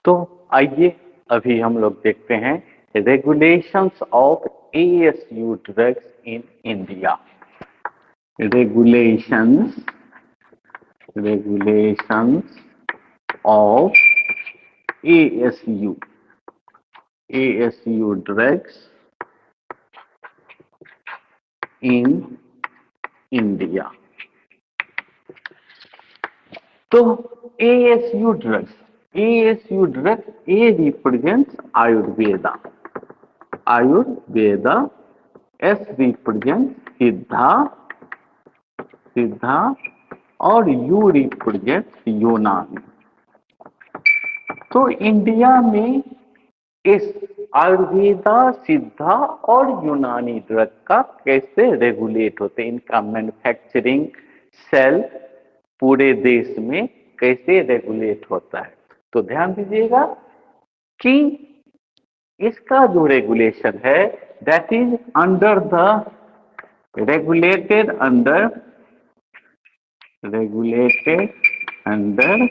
तो आइए अभी हम लोग देखते हैं regulations of ASU drugs in India. Regulations regulations of ASU ASU drugs in India. तो ASU drugs A represents Ayurveda. Ayurveda. S represent Siddha Siddha और यू रिप्रेजेंट यूनानी। तो इंडिया में इस आयुर्वेदा, सिद्धा और यूनानी ड्रग का कैसे रेगुलेट होते हैं, इनका मैन्युफैक्चरिंग सेल पूरे देश में कैसे रेगुलेट होता है। तो ध्यान दीजिएगा कि इसका जो रेगुलेशन है that is under the regulated under regulated under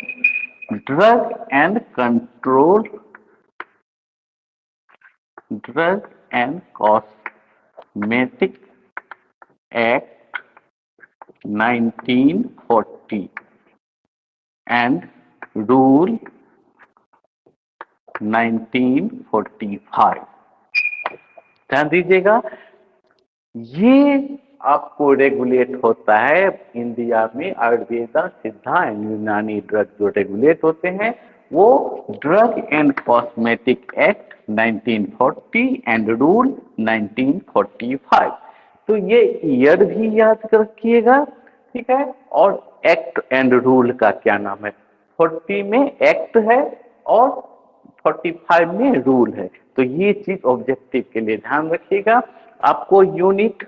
drug and control drug and cosmetic act 1940 and rule 1945। ध्यान दीजिएगा, ये आपको रेगुलेट होता है इंडिया में। आयुर्वेदा, सिद्धा एंड यूनानी ड्रग जो रेगुलेट होते हैं वो drug and cosmetic act 1940 and rule 1945। तो ये ईयर भी याद रखिएगा, ठीक है। और एक्ट एंड रूल का क्या नाम है, 40 में एक्ट है और 45 में रूल है। तो ये चीज ऑब्जेक्टिव के लिए ध्यान रखिएगा। आपको यूनिट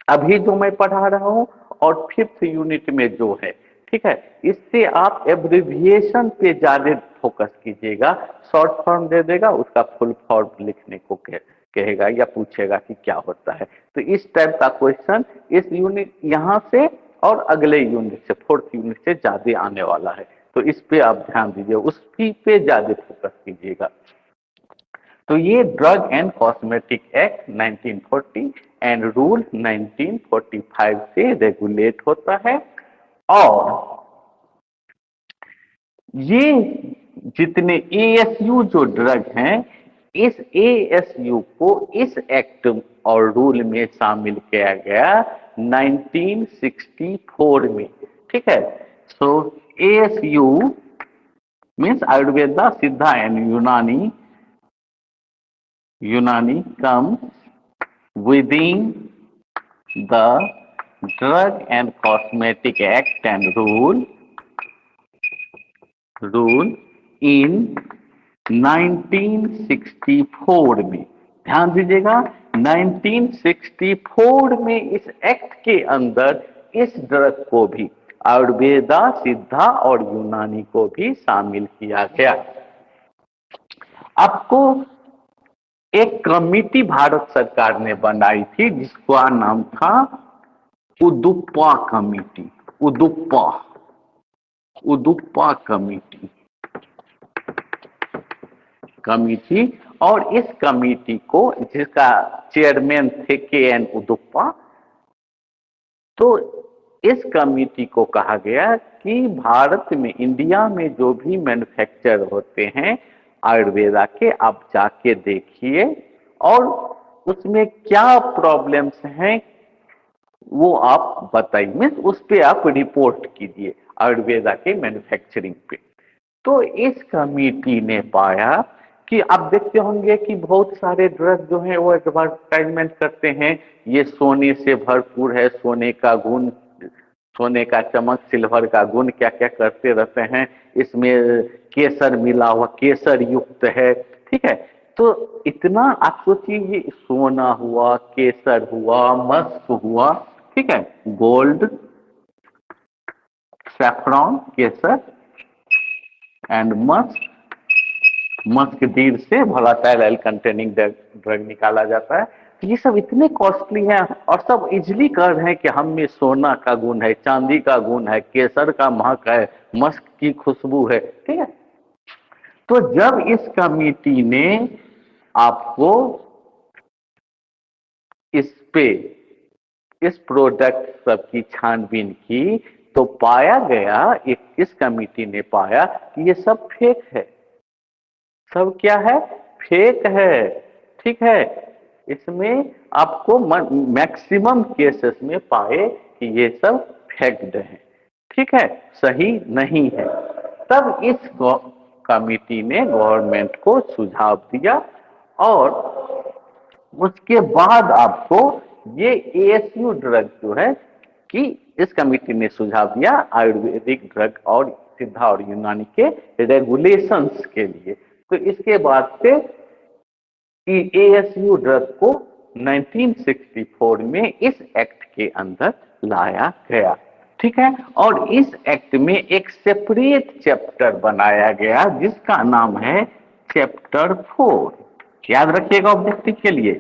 अभी जो मैं पढ़ा रहा हूं और 5th यूनिट में जो है, ठीक है, इससे आप एब्रिविएशन पे ज्यादा फोकस कीजिएगा। शॉर्ट फॉर्म दे देगा, उसका फुल फॉर्म लिखने को कहेगा या पूछेगा कि क्या होता है। तो इस टाइप का क्वेश्चन इस यूनिट यहाँ से और अगले यूनिट से, 4th यूनिट से ज्यादा आने वाला है। तो इस पे आप ध्यान दीजिए, उसकी पे ज्यादा फोकस कीजिएगा। तो ये drug and cosmetic act 1940 and rule 1945 से रेगुलेट होता है। और ये जितने एएसयू जो ड्रग हैं, इस एएसयू को इस एक्ट और रूल में शामिल किया गया 1964 में, ठीक है। सो एएसयू मीन्स आयुर्वेदा, सिद्धा एंड यूनानी comes within the Drug and Cosmetic Act and rule in 1964 में। ध्यान दीजिएगा, 1964 में इस एक्ट के अंदर इस ड्रग को भी, आयुर्वेदा, सिद्धा और यूनानी को भी शामिल किया गया। आपको एक कमिटी भारत सरकार ने बनाई थी जिसका नाम था उदुप्पा कमिटी। उदुप्पा कमिटी। और इस कमिटी को, जिसका चेयरमैन थे के.एन. उदुप्पा, तो इस कमिटी को कहा गया कि भारत में, इंडिया में जो भी मैन्युफैक्चर होते हैं आयुर्वेदा के, आप जाके देखिए और उसमें क्या प्रॉब्लम्स हैं वो आप बताइए, मीन्स उस पर आप रिपोर्ट कीजिए आयुर्वेदा के मैन्युफैक्चरिंग पे। तो इस कमेटी ने पाया कि आप देखते होंगे कि बहुत सारे ड्रग जो हैं वो एडवर्टाइजमेंट करते हैं, ये सोने से भरपूर है, सोने का गुण, सोने का चमक, सिल्वर का गुण क्या क्या करते रहते हैं, इसमें केसर मिला हुआ, केसर युक्त है, ठीक है। तो इतना आप सोचिए, ये सोना हुआ, केसर हुआ, मस्क हुआ, ठीक है, गोल्ड, सैफ्रॉन, केसर एंड मस्क डीड से वोलेटाइल ऑयल कंटेनिंग ड्रग निकाला जाता है। तो ये सब इतने कॉस्टली हैं और सब इजली कर रहे हैं कि हम में सोना का गुण है, चांदी का गुण है, केसर का महक है, मस्क की खुशबू है, ठीक है। तो जब इस कमिटी ने आपको इस पे इस प्रोडक्ट सब की छानबीन की तो पाया गया, इस कमिटी ने पाया कि ये सब फेक है। सब क्या है? फेक है। ठीक है, इसमें आपको मैक्सिमम केसेस में पाए कि ये सब फेक्ड है। ठीक है, सही नहीं है। तब इस कमिटी ने गवर्नमेंट को सुझाव दिया और उसके बाद आपको ये एएसयू ड्रग जो है कि इस कमिटी ने सुझाव दिया आयुर्वेदिक ड्रग और सिद्धा और यूनानी के रेगुलेशंस के लिए। तो इसके बाद से एएसयू ड्रग को 1964 में इस एक्ट के अंदर लाया गया। ठीक है, और इस एक्ट में एक सेपरेट चैप्टर बनाया गया जिसका नाम है चैप्टर 4। याद रखिएगा ऑब्जेक्टिव के लिए,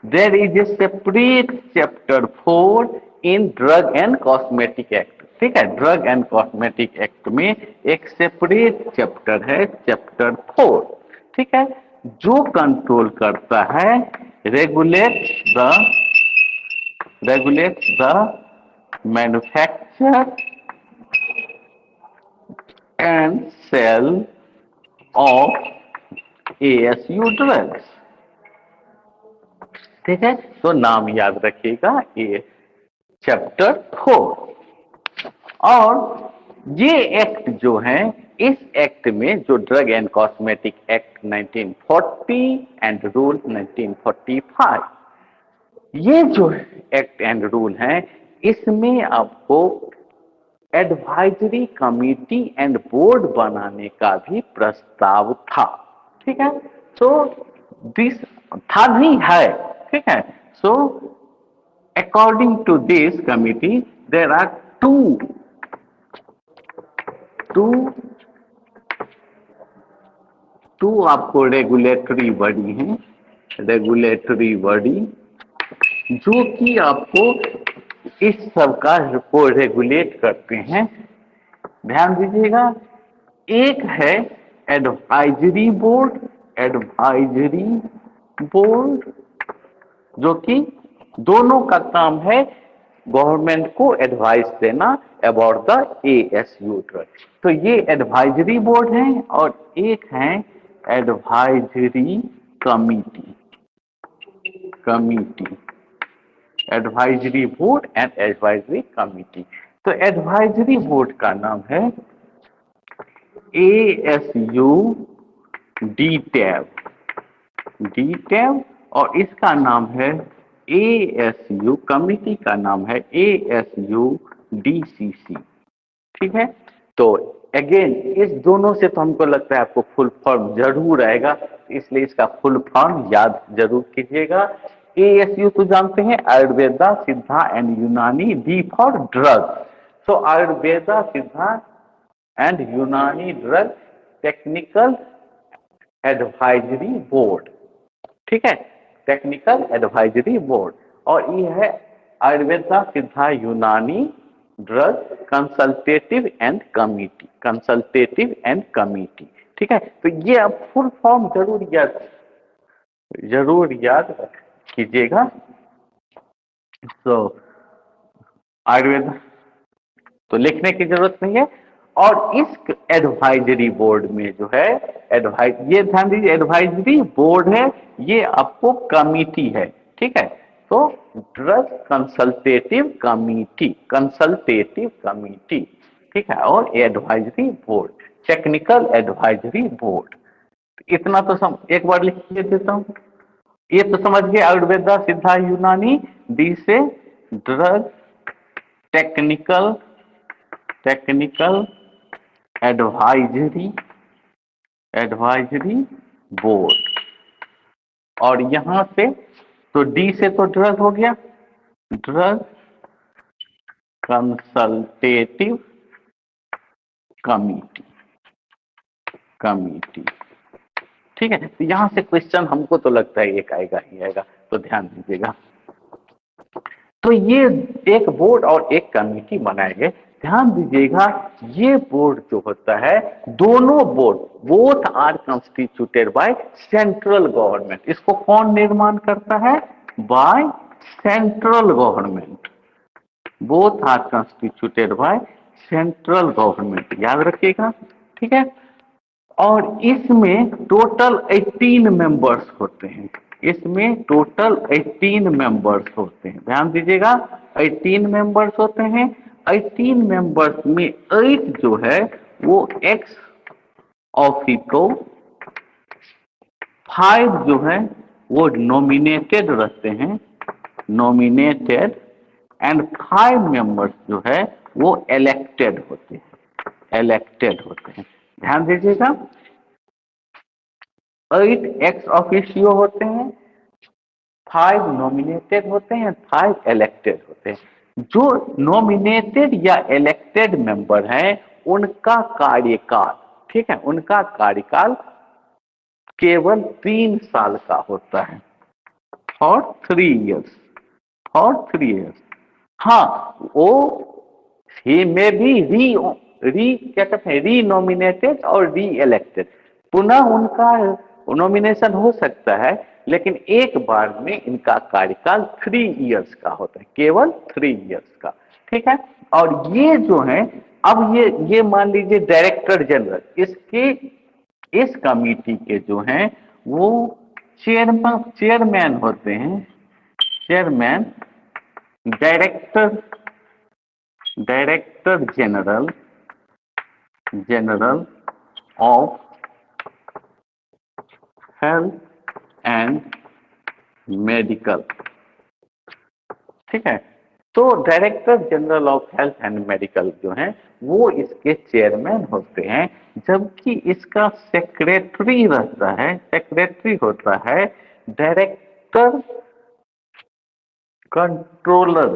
there is a separate chapter 4 in drug and cosmetic act. ठीक है, ड्रग एंड कॉस्मेटिक एक्ट में एक सेपरेट चैप्टर है, चैप्टर 4। ठीक है, जो कंट्रोल करता है regulate the manufacture and sale of ASU drugs. ठीक है, तो नाम याद रखिएगा, ये चैप्टर 4। और ये एक्ट जो है, इस एक्ट में जो drug and cosmetic act 1940 and rule 1945, ये जो एक्ट एंड रूल है, इसमें आपको एडवाइजरी कमिटी एंड बोर्ड बनाने का भी प्रस्ताव था। ठीक है, तो दिस था नहीं है। ठीक है, so according to this committee there are two आपको रेगुलेटरी बॉडी हैं, रेगुलेटरी बॉडी जो कि आपको इस सब का को रेगुलेट करते हैं। ध्यान दीजिएगा, एक है एडवाइजरी बोर्ड, एडवाइजरी बोर्ड जो कि दोनों का काम है गवर्नमेंट को एडवाइस देना अबाउट द एएसयू ड्रग। तो ये एडवाइजरी बोर्ड है और एक है advisory committee, advisory board and advisory committee. तो एडवाइजरी बोर्ड का नाम है एएसयू डी टैब और इसका नाम है एएसयू, कमिटी का नाम है एएसयू डीसीसी। ठीक है, तो अगेन इस दोनों से तो हमको लगता है आपको फुल फॉर्म जरूर आएगा, इसलिए इसका फुल फॉर्म याद जरूर कीजिएगा। एएसयू तो जानते हैं, आयुर्वेदा सिद्धा एंड यूनानी, डी फॉर ड्रग। सो आयुर्वेदा सिद्धा एंड यूनानी ड्रग टेक्निकल एडवाइजरी बोर्ड। ठीक है, टेक्निकल एडवाइजरी बोर्ड। और ये है आयुर्वेदा सिद्धा यूनानी drug consultative and committee, consultative and committee. ठीक है, तो ये आप फुल फॉर्म जरूर याद कीजिएगा। तो आयुर्वेदा तो लिखने की जरूरत नहीं है। और इस एडवाइजरी बोर्ड में जो है ये ध्यान दीजिए, एडवाइजरी बोर्ड है, ये आपको कमिटी है। ठीक है, तो ड्रग कंसल्टेटिव कमिटी, ठीक है, और advisory board, technical advisory board. इतना तो एक बार लिख देता हूं। ये तो समझ गए आयुर्वेदा सिद्धा यूनानी, डी से ड्रग टेक्निकल एडवाइजरी बोर्ड। और यहां से तो डी से तो ड्रग हो गया, ड्रग कंसल्टेटिव कमिटी। ठीक है, तो यहां से क्वेश्चन हमको तो लगता है एक आएगा ही आएगा, तो ध्यान दीजिएगा। तो ये एक बोर्ड और एक कमिटी बनाए गए। ध्यान दीजिएगा, ये बोर्ड जो होता है, दोनों board both are constituted by central government. इसको कौन निर्माण करता है? By central government. Both are constituted by central government, याद रखिएगा, ठीक है। और इसमें टोटल 18 मेंबर्स होते हैं। इसमें टोटल 18 मेंबर्स होते हैं, ध्यान दीजिएगा, 18 मेंबर्स होते हैं। 18 मेंबर्स में 8 जो है वो एक्स ऑफिको, 5 जो है वो नॉमिनेटेड रहते हैं, नॉमिनेटेड, एंड 5 मेंबर्स जो है वो इलेक्टेड होते हैं, इलेक्टेड होते हैं। ध्यान दीजिएगा, 8 एक्स ऑफिशियो होते हैं, 5 नॉमिनेटेड होते हैं, 5 इलेक्टेड होते हैं। जो नॉमिनेटेड या इलेक्टेड मेंबर हैं उनका कार्यकाल, ठीक है, उनका कार्यकाल केवल 3 साल का होता है, फॉर 3 इयर्स, फॉर 3 इयर्स। हाँ, वो ही में भी री क्या कहते हैं, री नॉमिनेटेड और री इलेक्टेड, पुनः उनका नॉमिनेशन हो सकता है, लेकिन एक बार में इनका कार्यकाल 3 इयर्स का होता है, केवल 3 इयर्स का, ठीक है। और ये जो है, अब ये मान लीजिए डायरेक्टर जनरल, इसके इस कमिटी के जो हैं वो चेयरमैन होते हैं, chairman, director, director general, general of health and medical, ठीक है। तो director general of health and medical जो हैं वो इसके चेयरमैन होते हैं, जबकि इसका सेक्रेटरी रहता है, सेक्रेटरी होता है डायरेक्टर कंट्रोलर,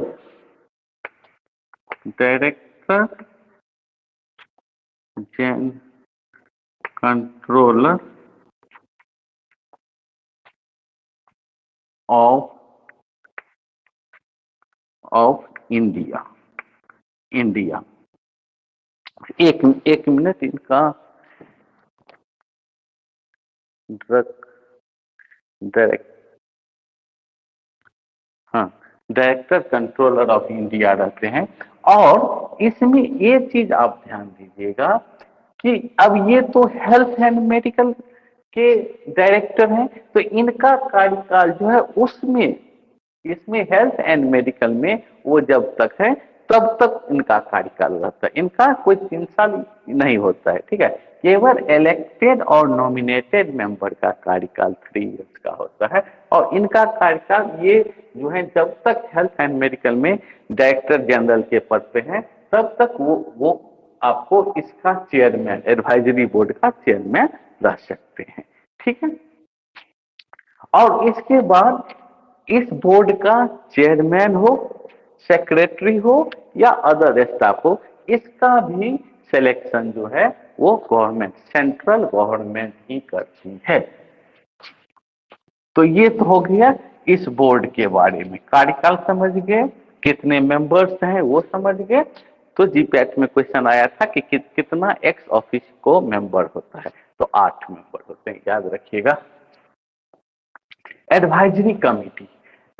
डायरेक्टर जन कंट्रोलर ऑफ इंडिया, इंडिया। एक मिनट, इनका ड्रग डायरेक्ट, हाँ, डायरेक्टर कंट्रोलर ऑफ इंडिया रहते हैं। और इसमें ये चीज आप ध्यान दीजिएगा कि अब ये तो हेल्थ एंड मेडिकल के डायरेक्टर हैं, तो इनका कार्यकाल जो है उसमें, इसमें हेल्थ एंड मेडिकल में वो जब तक है तब तक इनका कार्यकाल रहता है, इनका कोई 3 साल नहीं होता है, ठीक है। केवल इलेक्टेड और नॉमिनेटेड मेंबर का कार्यकाल 3 इयर्स का होता है, और इनका कार्यकाल ये जो है जब तक हेल्थ एंड मेडिकल में डायरेक्टर जनरल के पद पे हैं तब तक वो आपको इसका चेयरमैन, एडवाइजरी बोर्ड का चेयरमैन रह सकते हैं, ठीक है। और इसके बाद इस बोर्ड का चेयरमैन हो, सेक्रेटरी हो या अदर स्टाफ हो, इसका भी सिलेक्शन जो है वो गवर्नमेंट, सेंट्रल गवर्नमेंट ही करती है। तो ये तो हो गया इस बोर्ड के बारे में, कार्यकाल समझ गए, कितने मेंबर्स हैं वो समझ गए। तो जीपैट में क्वेश्चन आया था कि कितना एक्स ऑफिस को मेंबर होता है, तो 8 मेंबर होते हैं, याद रखिएगा। एडवाइजरी कमेटी,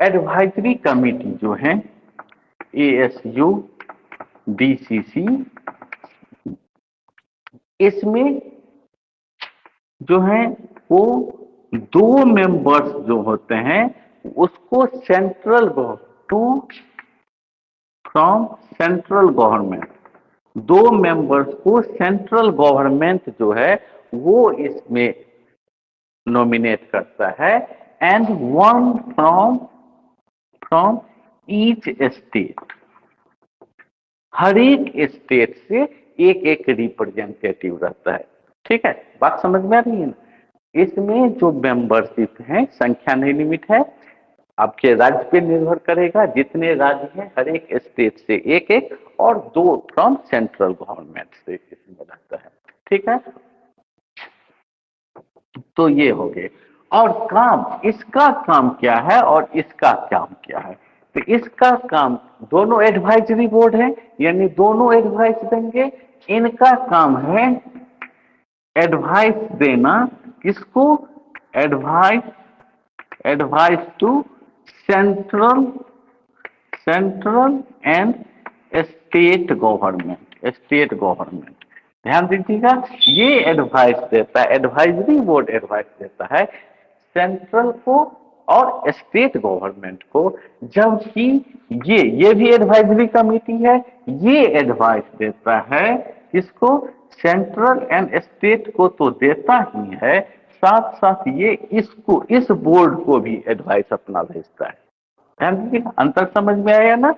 एडवाइजरी कमेटी जो है एएसयू, डीसीसी, इसमें जो है वो 2 मेंबर्स जो होते हैं उसको central to from central government, 2 members को सेंट्रल गवर्नमेंट जो है वो इसमें नॉमिनेट करता है, एंड 1 फ्रॉम ईच स्टेट, हर एक स्टेट से एक एक रिप्रेजेंटेटिव रहता है, ठीक है। बात समझ में आ रही है ना? इसमें जो मेंबरशिप है संख्या नहीं लिमिट है, आपके राज्य पे निर्भर करेगा, जितने राज्य हैं हर एक स्टेट से एक एक, और 2 फ्रॉम सेंट्रल गवर्नमेंट से इसमें रहता है, ठीक है। तो ये हो गए। और काम, इसका काम क्या है और इसका काम क्या है, तो इसका काम, दोनों एडवाइजरी बोर्ड है यानी दोनों एडवाइस देंगे। इनका काम है एडवाइस देना, किसको? Advice, advice to central, central and state government, state government. ध्यान दीजिएगा, ये एडवाइस देता है, एडवाइजरी बोर्ड एडवाइस देता है सेंट्रल को और स्टेट गवर्नमेंट को, जबकि ये भी एडवाइजरी कमेटी है, ये एडवाइस देता है किसको? सेंट्रल एंड स्टेट को तो देता ही है, साथ साथ ये इसको, इस बोर्ड को भी एडवाइस अपना भेजता है। ध्यान दीजिएगा, अंतर समझ में आया ना?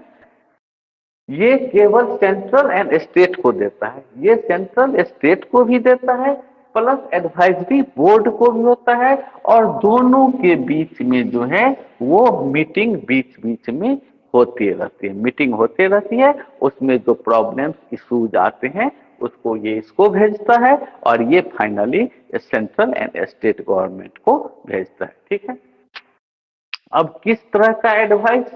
ये केवल सेंट्रल एंड स्टेट को देता है, ये सेंट्रल स्टेट को भी देता है, प्लस एडवाइजरी बोर्ड को भी होता है, और दोनों के बीच में जो है वो मीटिंग बीच बीच में होती रहती है, मीटिंग होती रहती है। उसमें जो प्रॉब्लम्स इश्यूज आते हैं उसको ये इसको भेजता है, और ये finally central and state government को भेजता है। ठीक है, अब किस तरह का एडवाइस?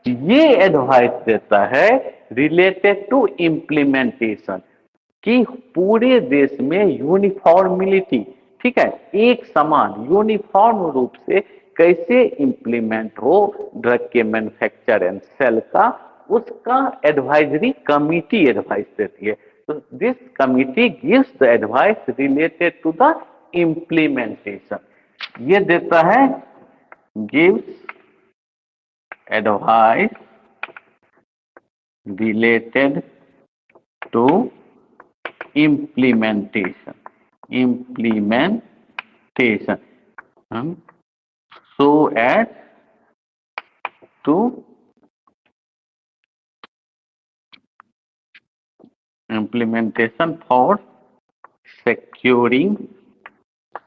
ये एडवाइस देता है रिलेटेड टू इम्प्लीमेंटेशन, कि पूरे देश में यूनिफॉर्मिलिटी, ठीक है, एक समान यूनिफॉर्म रूप से कैसे इम्प्लीमेंट हो ड्रग के मैन्युफैक्चर एंड सेल का, उसका एडवाइजरी कमिटी एडवाइस देती है। तो this committee gives the advice related to the implementation. ये देता है, gives advice related to implementation, implementation, so as to implementation for securing,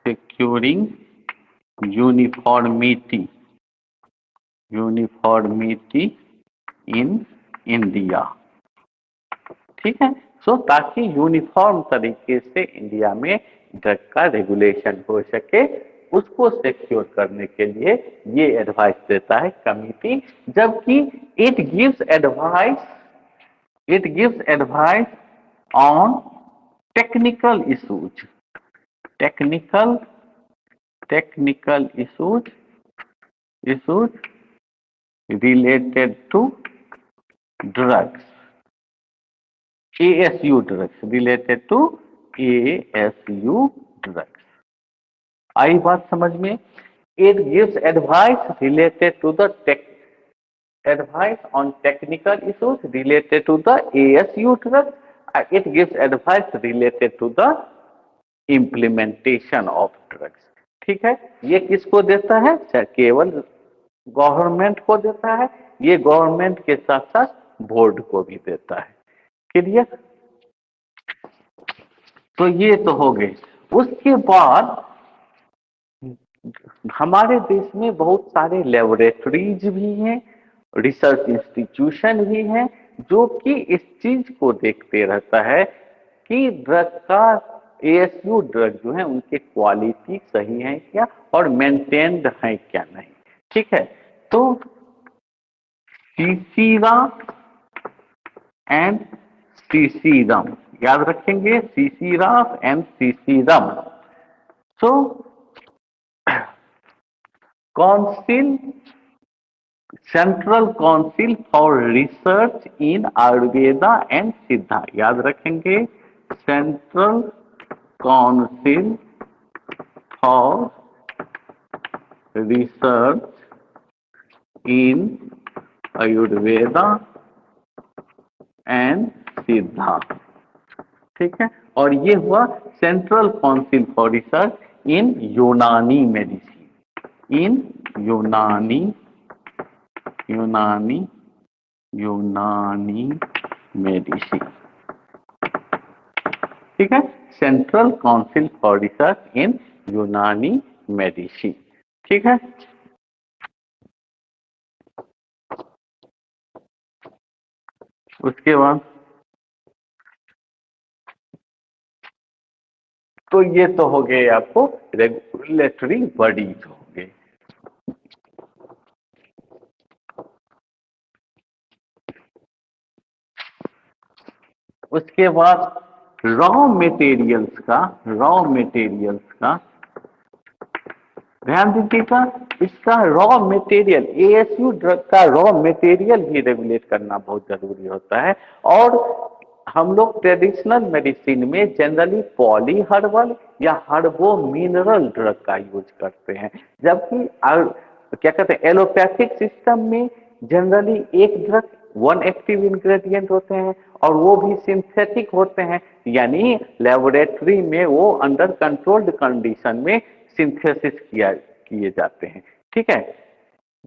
securing uniformity, uniformity in India. ठीक है, सो ताकि यूनिफॉर्म तरीके से इंडिया में ड्रग का रेगुलेशन हो सके, उसको सिक्योर करने के लिए ये एडवाइस देता है कमिटी। जबकि it gives advice, it gives advice on technical issues, technical, technical issues, issues related to drugs, ASU drugs, related to ASU drugs। आई बात समझ में? It gives advice related to the advice on technical issues related to the ASU drugs. It gives advice related to the implementation of drugs। ठीक है, ये किसको देता है? केवल गवर्नमेंट को देता है, ये गवर्नमेंट के साथ साथ बोर्ड को भी देता है। क्लियर? तो ये तो हो गए। उसके बाद हमारे देश में बहुत सारे लेबोरेटरीज भी हैं, रिसर्च इंस्टीट्यूशन भी हैं, जो कि इस चीज को देखते रहता है कि ड्रग का, एएसयू ड्रग जो है उनकी क्वालिटी सही है क्या और मेंटेन्ड है क्या नहीं। ठीक है, तो सीसीरा एंड सीसीरम याद रखेंगे, CCRAS and CCRUM. So council, central council for research in Ayurveda and Siddha, याद रखेंगे, central council for research in Ayurveda and Siddha. ठीक है, और ये हुआ central council for research in Unani medicine, in Unani, Unani, Unani medicine. ठीक है, central council for research in Unani medicine. ठीक है, उसके बाद तो ये तो हो गए आपको रेगुलेटरी बॉडीज हो गए। उसके बाद रॉ मटेरियल्स का ध्यान दीजिएगा। इसका रॉ मटेरियल, एएसयू ड्रग का रॉ मटेरियल भी रेगुलेट करना बहुत जरूरी होता है। और हम लोग ट्रेडिशनल मेडिसिन में जनरली पॉली हर्बल या हर्बो मिनरल ड्रग का यूज करते हैं, जबकि क्या कहते हैं एलोपैथिक सिस्टम में जनरली एक ड्रग वन एक्टिव इंग्रेडिएंट होते हैं और वो भी सिंथेटिक होते हैं, यानी लेबोरेटरी में वो अंडर कंट्रोल्ड कंडीशन में सिंथेसिस किए जाते हैं। ठीक है,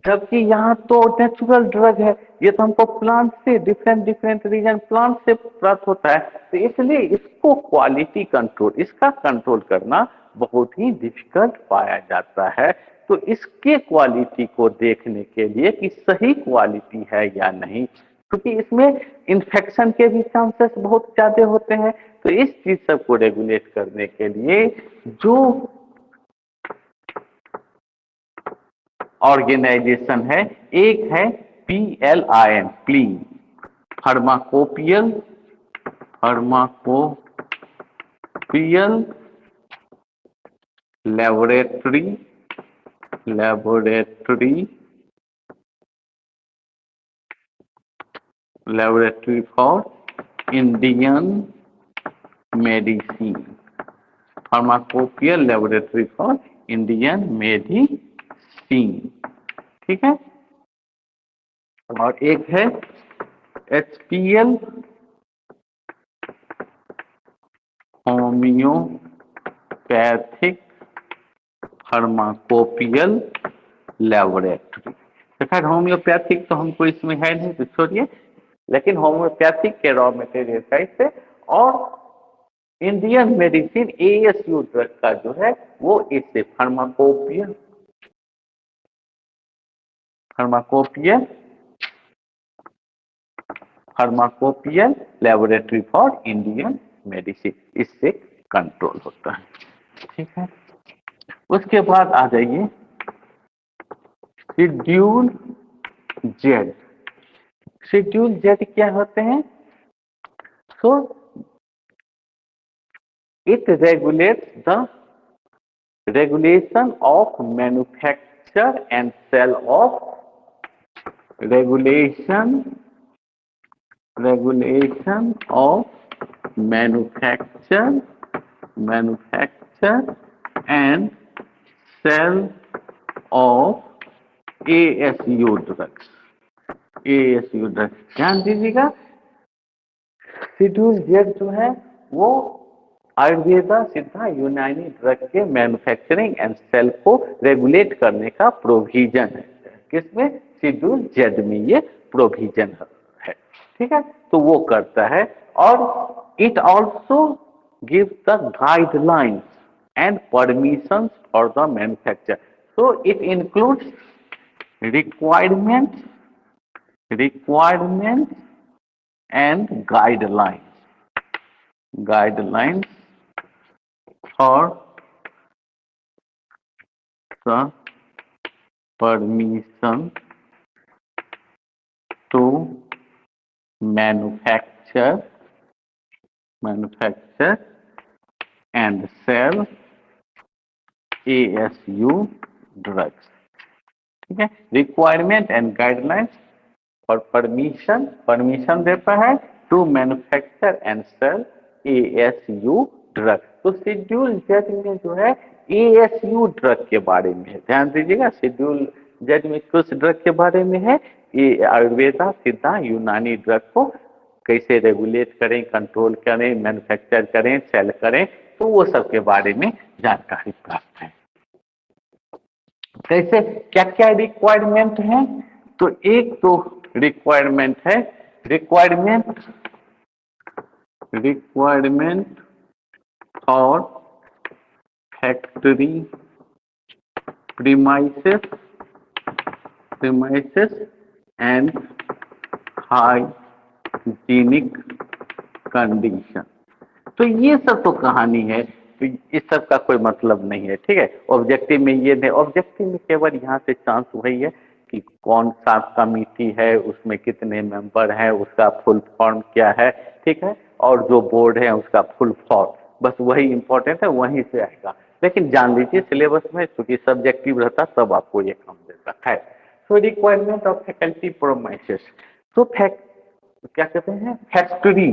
जबकि यहाँ तो नेचुरल ड्रग है, ये तो हमको प्लांट से डिफरेंट डिफरेंट रीजन प्लांट से प्राप्त होता है, तो इसलिए इसको क्वालिटी कंट्रोल, इसका कंट्रोल करना बहुत ही डिफिकल्ट पाया जाता है। तो इसके क्वालिटी को देखने के लिए कि सही क्वालिटी है या नहीं, क्योंकि इसमें इन्फेक्शन के भी चांसेस बहुत ज्यादा होते हैं, तो इस चीज सबको रेगुलेट करने के लिए जो ऑर्गेनाइजेशन है, एक है PLIN, प्लीन pharmacopoeial laboratory for Indian medicine, pharmacopoeial laboratory for Indian medicine. ठीक है, और एक है HPL होम्योपैथिक फार्माकोपियल लेबोरेटरी। तो खैर होम्योपैथिक तो हमको इसमें है नहीं, तो छोड़िए, लेकिन होम्योपैथिक के रॉ मटेरियल कैसे और इंडियन मेडिसिन ASU ड्रग का जो है वो इससे pharmacopoeial laboratory for Indian medicine, इससे कंट्रोल होता है। ठीक है, उसके बाद आ जाइए शेड्यूल जेड। शेड्यूल जेड क्या होते हैं? So it regulates the regulation of manufacture and sale of regulation of manufacture and sale of ASU drugs। ध्यान दीजिएगा, शेड्यूल जेड जो है वो आयुर्वेदा सिद्धा यूनानी ड्रग के मैन्युफैक्चरिंग एंड सेल को रेगुलेट करने का प्रोविजन है। किसमें? शेड्यूल जेड में ये प्रोविजन है। ठीक है, तो वो करता है। और it also give the guidelines and permission for the manufacture. So it includes requirement and guidelines for the permission to manufacture and sell ASU drugs। ठीक है, requirement and guidelines for permission देता है to manufacture and sale ASU drug. तो schedule Z में जो है ASU drug के बारे में है, ध्यान दीजिएगा। शेड्यूल जेड में कुछ ड्रग के बारे में है, ये आयुर्वेदा सिद्धा यूनानी ड्रग को कैसे रेगुलेट करें, कंट्रोल करें, मैन्युफैक्चर करें, सेल करें, तो वो सब के बारे में जानकारी प्राप्त है। कैसे, क्या क्या रिक्वायरमेंट है? तो एक तो रिक्वायरमेंट है requirement for factory premises and hygienic condition. तो ये सब तो कहानी है, तो इस सब का कोई मतलब नहीं है। ठीक है, ऑब्जेक्टिव में ये नहीं, ऑब्जेक्टिव में केवल यहाँ से चांस वही है कि कौन सा कमिटी है, उसमें कितने मेंबर हैं, उसका फुल फॉर्म क्या है। ठीक है, और जो बोर्ड है उसका फुल फॉर्म, बस वही इंपॉर्टेंट है, वहीं से आएगा। लेकिन जान लीजिए सिलेबस में क्योंकि सब्जेक्टिव रहता तब आपको ये काम देता है। सो रिक्वायरमेंट ऑफ फैकल्टी प्रोमाइसेस, तो क्या कहते हैं फैक्ट्री,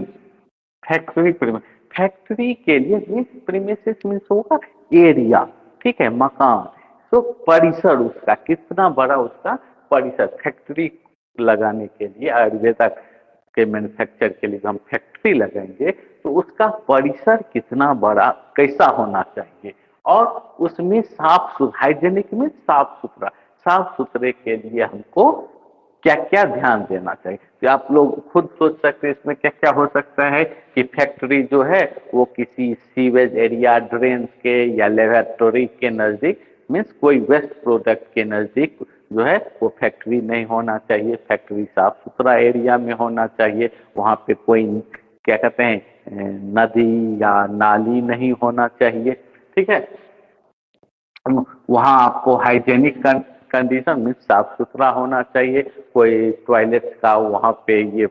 फैक्ट्री फैक्ट्री के लिए मीन्स प्रीमिसेस मीन्स होगा एरिया, ठीक है, मकान। तो परिसर उसका कितना बड़ा, उसका परिसर, फैक्ट्री लगाने के लिए आयुर्वेदा के मैन्युफैक्चर के लिए हम फैक्ट्री लगाएंगे तो उसका परिसर कितना बड़ा, कैसा होना चाहिए, और उसमें साफ हाइजेनिक में साफ सुथरा, साफ सुथरे के लिए हमको क्या क्या ध्यान देना चाहिए। तो आप लोग खुद सोच सकते हैं इसमें क्या क्या हो सकता है कि फैक्ट्री जो है वो किसी सीवेज एरिया, ड्रेन के या लेबोरेटरी के नज़दीक, मीन्स कोई वेस्ट प्रोडक्ट के नज़दीक जो है वो फैक्ट्री नहीं होना चाहिए। फैक्ट्री साफ सुथरा एरिया में होना चाहिए, वहाँ पे कोई क्या कहते हैं नदी या नाली नहीं होना चाहिए, ठीक है। वहाँ आपको हाइजेनिक कंडीशन मीन्स साफ सुथरा होना चाहिए, कोई टॉयलेट का वहाँ पे ये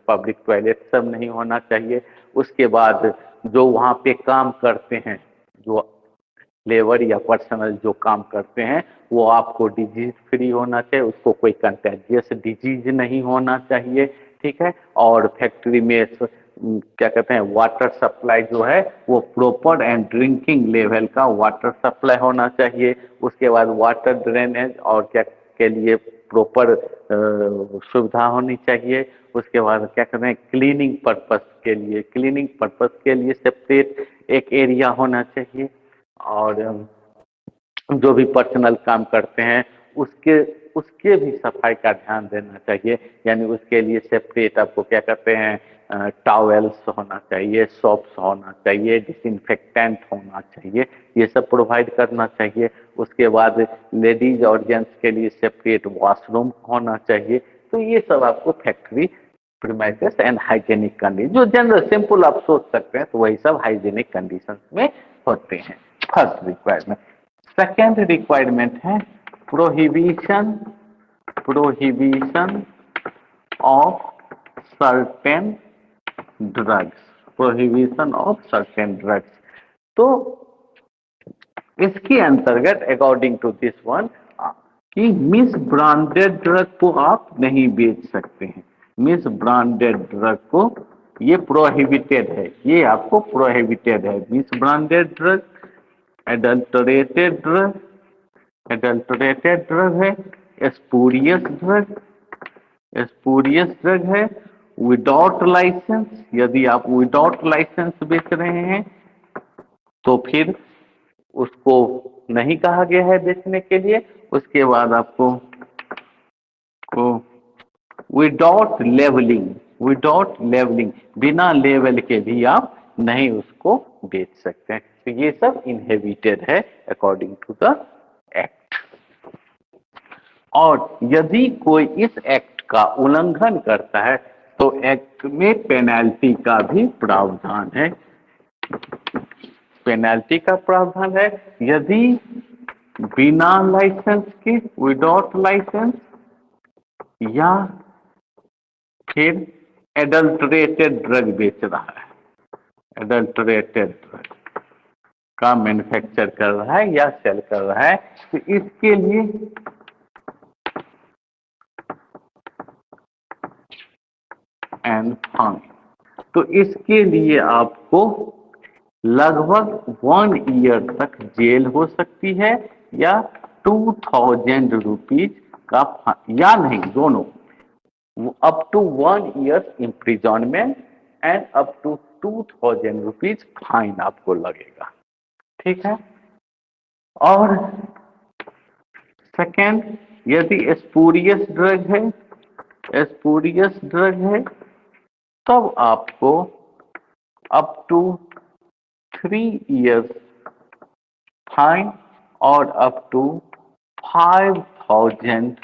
पब्लिक टॉयलेट सब नहीं होना चाहिए। उसके बाद जो वहाँ पे काम करते हैं, जो लेबर या पर्सनल जो काम करते हैं, वो आपको डिजीज फ्री होना चाहिए, उसको कोई कंटेजियस डिजीज नहीं होना चाहिए, ठीक है। और फैक्ट्री में क्या कहते हैं वाटर सप्लाई जो है वो प्रॉपर एंड ड्रिंकिंग लेवल का वाटर सप्लाई होना चाहिए। उसके बाद वाटर ड्रेनेज और क्या के लिए प्रॉपर सुविधा होनी चाहिए। उसके बाद क्या कहते हैं क्लीनिंग पर्पस के लिए, क्लीनिंग पर्पस के लिए सेपरेट एक एरिया होना चाहिए। और जो भी पर्सनल काम करते हैं उसके उसके भी सफाई का ध्यान देना चाहिए, यानी उसके लिए सेपरेट आपको क्या कहते हैं टॉवेल्स होना चाहिए, सोप्स होना चाहिए, डिसइंफेक्टेंट होना चाहिए, ये सब प्रोवाइड करना चाहिए। उसके बाद लेडीज और जेंट्स के लिए सेपरेट वॉशरूम होना चाहिए। तो ये सब आपको factory premises and hygienic condition, जो जनरल सिंपल आप सोच सकते हैं, तो वही सब हाइजेनिक कंडीशंस में होते हैं। First requirement. सेकेंड रिक्वायरमेंट है prohibition, prohibition of certain drugs, prohibition of certain drugs. तो इसके अंतर्गत अकॉर्डिंग टू दिस वन कि मिस ब्रांडेड ड्रग को आप नहीं बेच सकते हैं, मिस ब्रांडेड ड्रग को ये प्रोहिबिटेड है, ये आपको प्रोहिबिटेड है। Miss branded drug, adulterated drug, adulterated drug है, स्पूरियस ड्रग, स्पूरियस ड्रग है, विदाउट लाइसेंस, यदि आप विदाउट लाइसेंस बेच रहे हैं तो फिर उसको नहीं कहा गया है बेचने के लिए। उसके बाद आपको विदाउट लेवलिंग, विदाउट लेवलिंग, बिना लेवल के भी आप नहीं उसको बेच सकते हैं। तो ये सब इनहेबिटेड है अकॉर्डिंग टू द एक्ट। और यदि कोई इस एक्ट का उल्लंघन करता है तो एक्ट में पेनल्टी का भी प्रावधान है, पेनल्टी का प्रावधान है। यदि बिना लाइसेंस के, विदाउट लाइसेंस, या फिर एडल्टरेटेड ड्रग बेच रहा है, एडल्टरेटेड ड्रग का मैन्युफैक्चर कर रहा है या सेल कर रहा है, तो इसके लिए एंड फाइन, तो इसके लिए आपको लगभग 1 ईयर तक जेल हो सकती है या 2000 रुपीज का, या नहीं दोनों, up to 1 year imprisonment and up to 2000 rupees fine आपको लगेगा, ठीक है। और सेकेंड, यदि स्पूरियस ड्रग है, स्पूरियस ड्रग है, तब आपको अप टू 3 इयर्स फाइन और अप टू 5000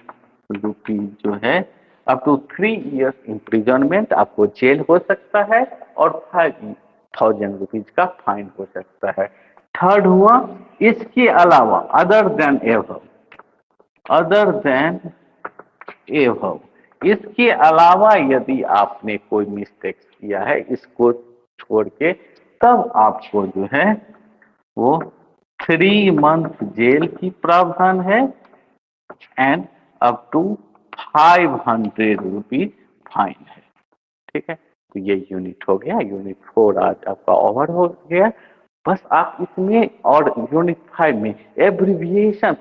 रुपीज जो है, अप टू 3 इयर्स इम्प्रिजनमेंट, आपको जेल हो सकता है और 5000 रुपीज का फाइन हो सकता है। थर्ड हुआ इसके अलावा, अदर देन एवव, अदर देन एवव, इसके अलावा यदि आपने कोई मिस्टेक किया है, इसको छोड़ के, तब आपको जो है वो 3 मंथ जेल की प्रावधान है and up to 500 rupees fine है। ठीक है, तो ये यूनिट हो गया, यूनिट 4 आज आपका ओवर हो गया। बस आप इसमें और यूनिट 5 में एब्रिविएशन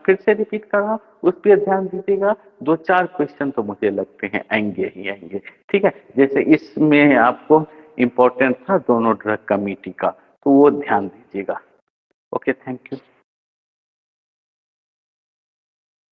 फिर से रिपीट कर रहा हूँ, उस पर ध्यान दीजिएगा। 2-4 क्वेश्चन तो मुझे लगते हैं आएंगे ही आएंगे। ठीक है, जैसे इसमें आपको इम्पोर्टेंट था दोनों ड्रग कमेटी का, तो वो ध्यान दीजिएगा। Okay, thank you.